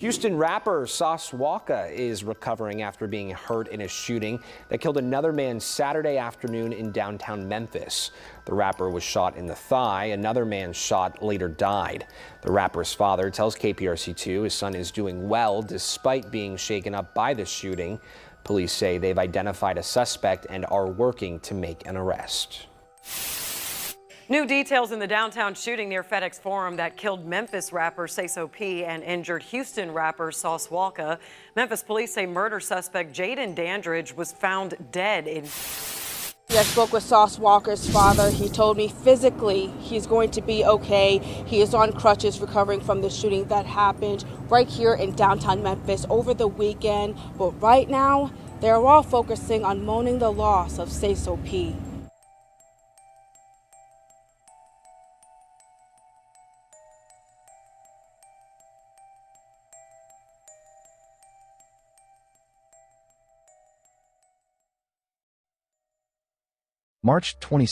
Houston rapper Sauce Walka is recovering after being hurt in a shooting that killed another man Saturday afternoon in downtown Memphis. The rapper was shot in the thigh. Another man shot later died. The rapper's father tells KPRC2 his son is doing well despite being shaken up by the shooting. Police say they've identified a suspect and are working to make an arrest. New details in the downtown shooting near FedEx Forum that killed Memphis rapper Sayso P and injured Houston rapper Sauce Walka. Memphis police say murder suspect Jayden Dandridge was found dead in. I spoke with Sauce Walka's father. He told me physically he's going to be okay. He is on crutches recovering from the shooting that happened right here in downtown Memphis over the weekend. But right now, they're all focusing on mourning the loss of Sayso P. March 22,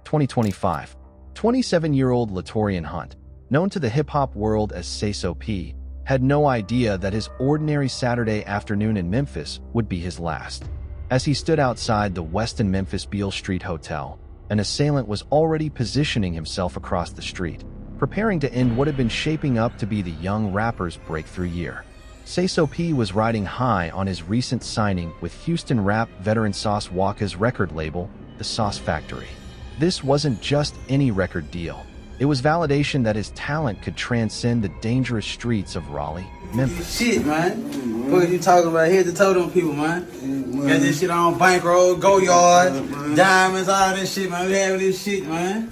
2025, 27-year-old Letorian Hunt, known to the hip-hop world as Sayso P, had no idea that his ordinary Saturday afternoon in Memphis would be his last. As he stood outside the Westin Hotel, an assailant was already positioning himself across the street, preparing to end what had been shaping up to be the young rapper's breakthrough year. Sayso P was riding high on his recent signing with Houston rap veteran Sauce Walka's record label, The Sauce Factory. This wasn't just any record deal. It was validation that his talent could transcend the dangerous streets of Raleigh, Memphis. Shit, man. What are you talking about? Here to tell them people, man. Got this shit on bankroll, go yard, diamonds, all this shit, man. We having this shit, man.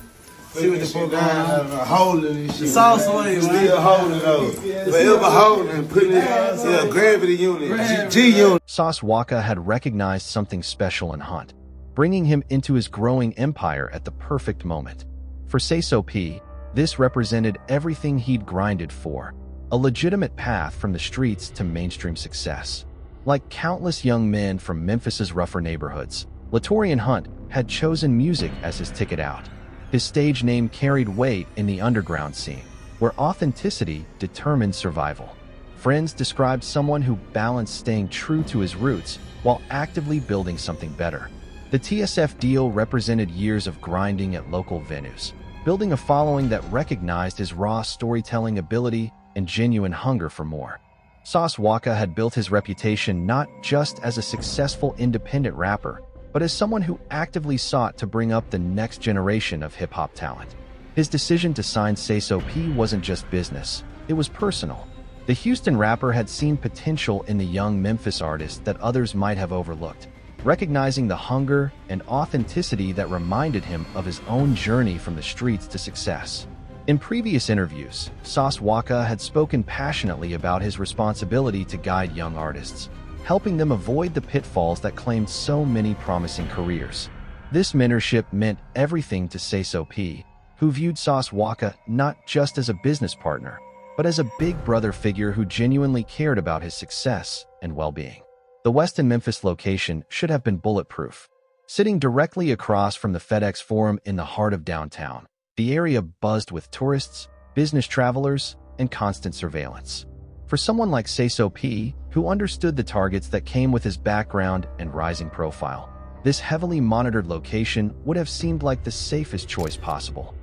See what the fuck going on. Holding this shit. Sauce Walka, man. Still holding those. Forever holding, putting it in a gravity unit, G unit. Sauce Walka had recognized something special in Hunt, bringing him into his growing empire at the perfect moment. For Sayso P, this represented everything he'd grinded for, a legitimate path from the streets to mainstream success. Like countless young men from Memphis's rougher neighborhoods, Letorian Hunt had chosen music as his ticket out. His stage name carried weight in the underground scene, where authenticity determined survival. Friends described someone who balanced staying true to his roots while actively building something better. The TSF deal represented years of grinding at local venues, building a following that recognized his raw storytelling ability and genuine hunger for more. Sauce Walka had built his reputation not just as a successful independent rapper, but as someone who actively sought to bring up the next generation of hip-hop talent. His decision to sign Sayso P wasn't just business, it was personal. The Houston rapper had seen potential in the young Memphis artist that others might have overlooked, recognizing the hunger and authenticity that reminded him of his own journey from the streets to success. In previous interviews, Sauce Walka had spoken passionately about his responsibility to guide young artists, helping them avoid the pitfalls that claimed so many promising careers. This mentorship meant everything to Sayso P, who viewed Sauce Walka not just as a business partner, but as a big brother figure who genuinely cared about his success and well-being. The Westin Memphis location should have been bulletproof. Sitting directly across from the FedEx Forum in the heart of downtown, the area buzzed with tourists, business travelers, and constant surveillance. For someone like Sayso P, who understood the targets that came with his background and rising profile, this heavily monitored location would have seemed like the safest choice possible.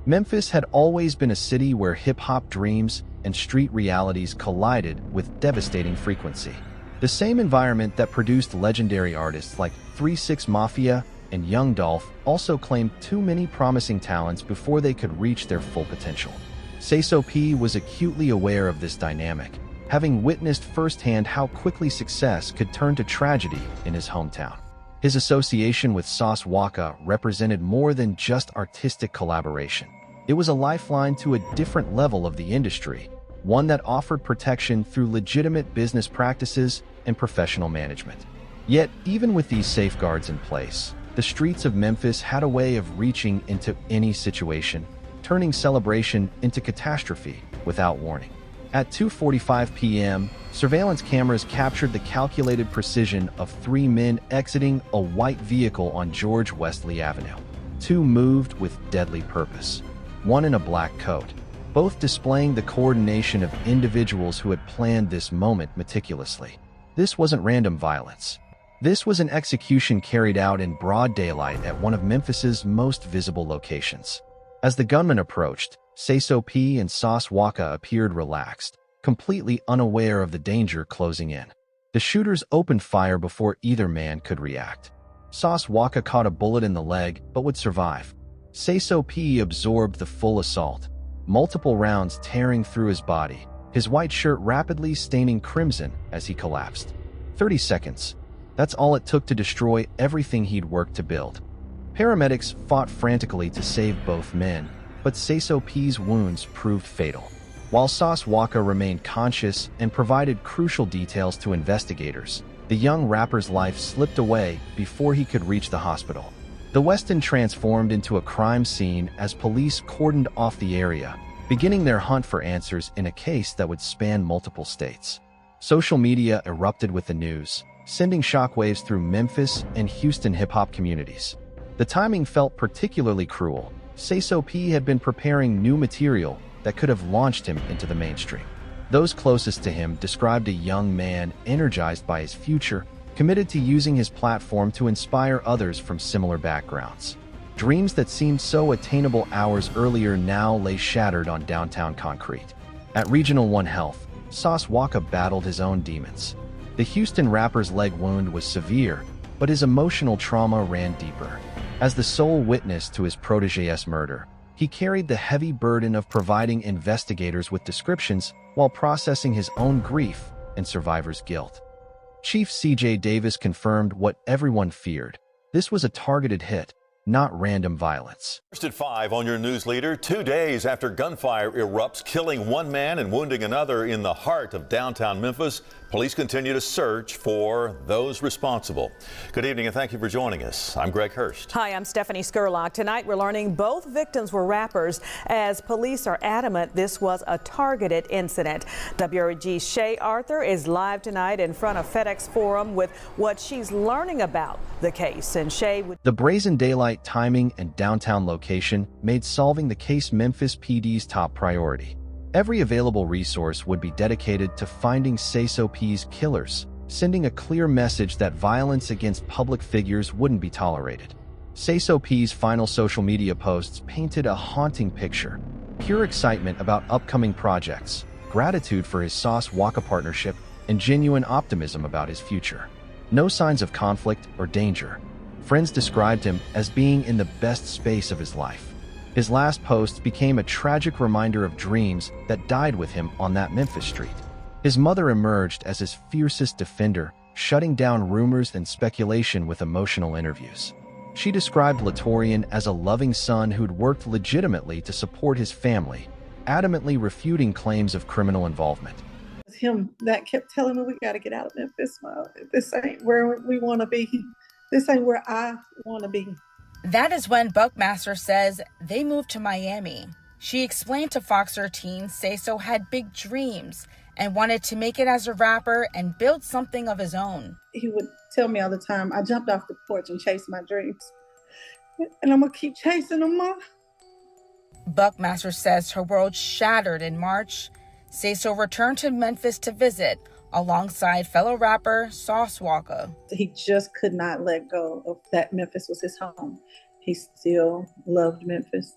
Memphis had always been a city where hip-hop dreams and street realities collided with devastating frequency. The same environment that produced legendary artists like 3 6 Mafia and Young Dolph also claimed too many promising talents before they could reach their full potential. Sayso P was acutely aware of this dynamic, having witnessed firsthand how quickly success could turn to tragedy in his hometown. His association with Sauce Walka represented more than just artistic collaboration. It was a lifeline to a different level of the industry, one that offered protection through legitimate business practices and professional management. Yet, even with these safeguards in place, the streets of Memphis had a way of reaching into any situation, turning celebration into catastrophe without warning. At 2:45 p.m., surveillance cameras captured the calculated precision of 3 men exiting a white vehicle on George Wesley Avenue. 2 moved with deadly purpose, one in a black coat, both displaying the coordination of individuals who had planned this moment meticulously. This wasn't random violence. This was an execution carried out in broad daylight at one of Memphis's most visible locations. As the gunman approached, Sayso P and Sauce Walka appeared relaxed, completely unaware of the danger closing in. The shooters opened fire before either man could react. Sauce Walka caught a bullet in the leg but would survive. Sayso P absorbed the full assault, multiple rounds tearing through his body, his white shirt rapidly staining crimson as he collapsed. 30 seconds. That's all it took to destroy everything he'd worked to build. Paramedics fought frantically to save both men, but Sayso P's wounds proved fatal. While Sauce Walka remained conscious and provided crucial details to investigators, the young rapper's life slipped away before he could reach the hospital. The Westin transformed into a crime scene as police cordoned off the area, beginning their hunt for answers in a case that would span multiple states. Social media erupted with the news, sending shockwaves through Memphis and Houston hip-hop communities. The timing felt particularly cruel. Sayso P had been preparing new material that could have launched him into the mainstream. Those closest to him described a young man energized by his future, committed to using his platform to inspire others from similar backgrounds. Dreams that seemed so attainable hours earlier now lay shattered on downtown concrete. At Regional 1 Health, Sauce Walka battled his own demons. The Houston rapper's leg wound was severe, but his emotional trauma ran deeper. As the sole witness to his protégé's murder, he carried the heavy burden of providing investigators with descriptions while processing his own grief and survivor's guilt. Chief C.J. Davis confirmed what everyone feared. This was a targeted hit, not random violence. First at 5 on your news leader, 2 days after gunfire erupts, killing one man and wounding another in the heart of downtown Memphis, police continue to search for those responsible. Good evening and thank you for joining us. I'm Greg Hurst. Hi, I'm Stephanie Skurlock. Tonight we're learning both victims were rappers, as police are adamant this was a targeted incident. WREG's Shay Arthur is live tonight in front of FedEx Forum with what she's learning about the case. And Shay would... The brazen daylight timing and downtown location made solving the case Memphis PD's top priority. Every available resource would be dedicated to finding Sayso P's killers, sending a clear message that violence against public figures wouldn't be tolerated. Sayso P's final social media posts painted a haunting picture: pure excitement about upcoming projects, gratitude for his Sauce Walka partnership, and genuine optimism about his future. No signs of conflict or danger. Friends described him as being in the best space of his life. His last post became a tragic reminder of dreams that died with him on that Memphis street. His mother emerged as his fiercest defender, shutting down rumors and speculation with emotional interviews. She described Letorian as a loving son who'd worked legitimately to support his family, adamantly refuting claims of criminal involvement. It was him that kept telling me, we got to get out of Memphis. This ain't where we want to be. This ain't where I want to be. That is when Buckmaster says they moved to Miami. She explained to Fox 13 Sayso had big dreams and wanted to make it as a rapper and build something of his own. He would tell me all the time, I jumped off the porch and chased my dreams. And I'm going to keep chasing them, Mom. Buckmaster says her world shattered in March. Sayso returned to Memphis to visit, alongside fellow rapper Sauce Walka. He just could not let go of that. Memphis was his home. He still loved Memphis.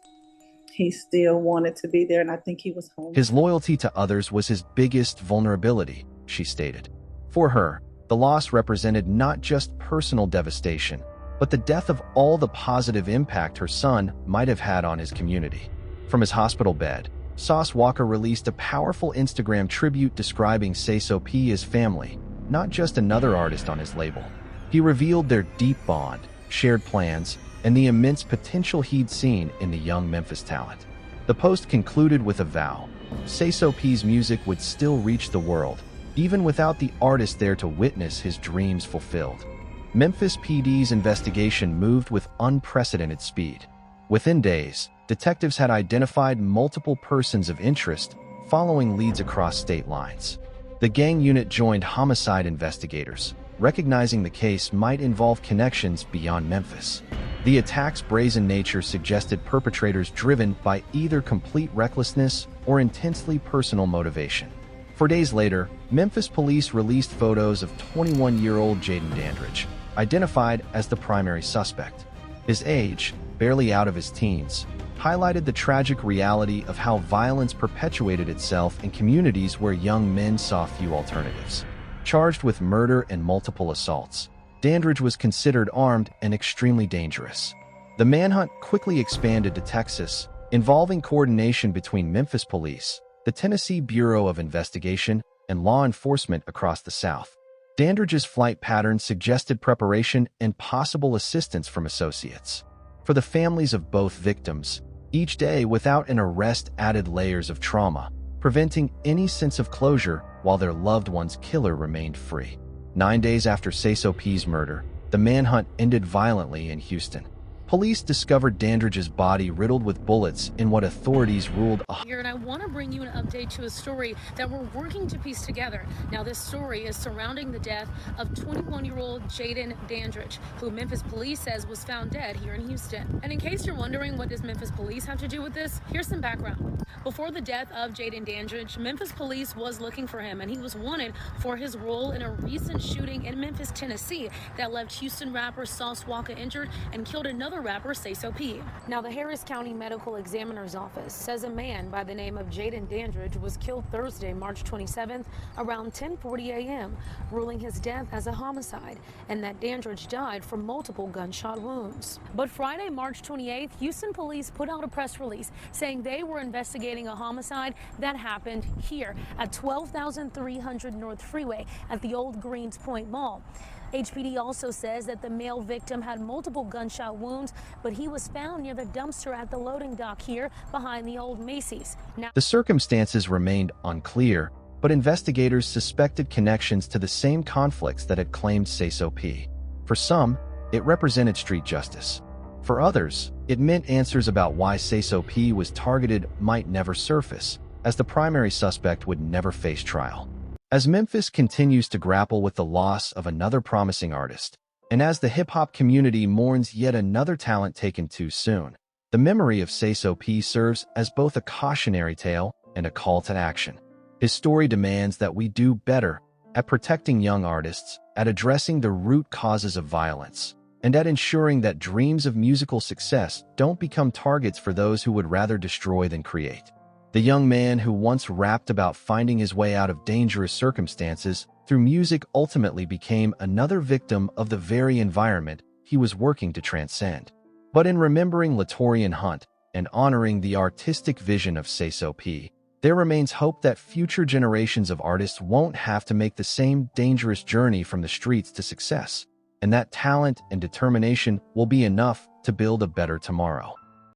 He still wanted to be there, and I think he was home. His loyalty to others was his biggest vulnerability, she stated. For her, the loss represented not just personal devastation, but the death of all the positive impact her son might have had on his community. From his hospital bed, Sauce Walka released a powerful Instagram tribute describing Sayso P as family, not just another artist on his label. He revealed their deep bond, shared plans, and the immense potential he'd seen in the young Memphis talent. The post concluded with a vow: Sayso P's music would still reach the world, even without the artist there to witness his dreams fulfilled. Memphis PD's investigation moved with unprecedented speed. Within days, detectives had identified multiple persons of interest, following leads across state lines. The gang unit joined homicide investigators, recognizing the case might involve connections beyond Memphis. The attack's brazen nature suggested perpetrators driven by either complete recklessness or intensely personal motivation. 4 days later, Memphis Police released photos of 21-year-old Jayden Dandridge, identified as the primary suspect. His age, barely out of his teens, highlighted the tragic reality of how violence perpetuated itself in communities where young men saw few alternatives. Charged with murder and multiple assaults, Dandridge was considered armed and extremely dangerous. The manhunt quickly expanded to Texas, involving coordination between Memphis Police, the Tennessee Bureau of Investigation, and law enforcement across the South. Dandridge's flight pattern suggested preparation and possible assistance from associates. For the families of both victims, each day without an arrest added layers of trauma, preventing any sense of closure while their loved one's killer remained free. 9 days after Sayso P's murder, the manhunt ended violently in Houston. Police discovered Dandridge's body riddled with bullets in what authorities ruled a... And I want to bring you an update to a story that we're working to piece together. Now, this story is surrounding the death of 21-year-old Jayden Dandridge, who Memphis Police says was found dead here in Houston. And in case you're wondering what does Memphis Police have to do with this, here's some background. Before the death of Jayden Dandridge, Memphis Police was looking for him, and he was wanted for his role in a recent shooting in Memphis, Tennessee, that left Houston rapper Sauce Walka injured and killed another rapper, Sayso P. Now, the Harris County Medical Examiner's Office says a man by the name of Jayden Dandridge was killed Thursday, March 27th, around 10:40 a.m., ruling his death as a homicide, and that Dandridge died from multiple gunshot wounds. But Friday, March 28th, Houston police put out a press release saying they were investigating a homicide that happened here at 12,300 North Freeway at the Old Greens Point Mall. HPD also says that the male victim had multiple gunshot wounds, but he was found near the dumpster at the loading dock here behind the old Macy's. Now, the circumstances remained unclear, but investigators suspected connections to the same conflicts that had claimed Sayso P. For some, it represented street justice. For others, it meant answers about why Sayso P was targeted might never surface, as the primary suspect would never face trial. As Memphis continues to grapple with the loss of another promising artist, and as the hip-hop community mourns yet another talent taken too soon, the memory of Sayso P serves as both a cautionary tale and a call to action. His story demands that we do better at protecting young artists, at addressing the root causes of violence, and at ensuring that dreams of musical success don't become targets for those who would rather destroy than create. The young man who once rapped about finding his way out of dangerous circumstances through music ultimately became another victim of the very environment he was working to transcend. But in remembering Letorian Hunt and honoring the artistic vision of Sayso P, there remains hope that future generations of artists won't have to make the same dangerous journey from the streets to success, and that talent and determination will be enough to build a better tomorrow.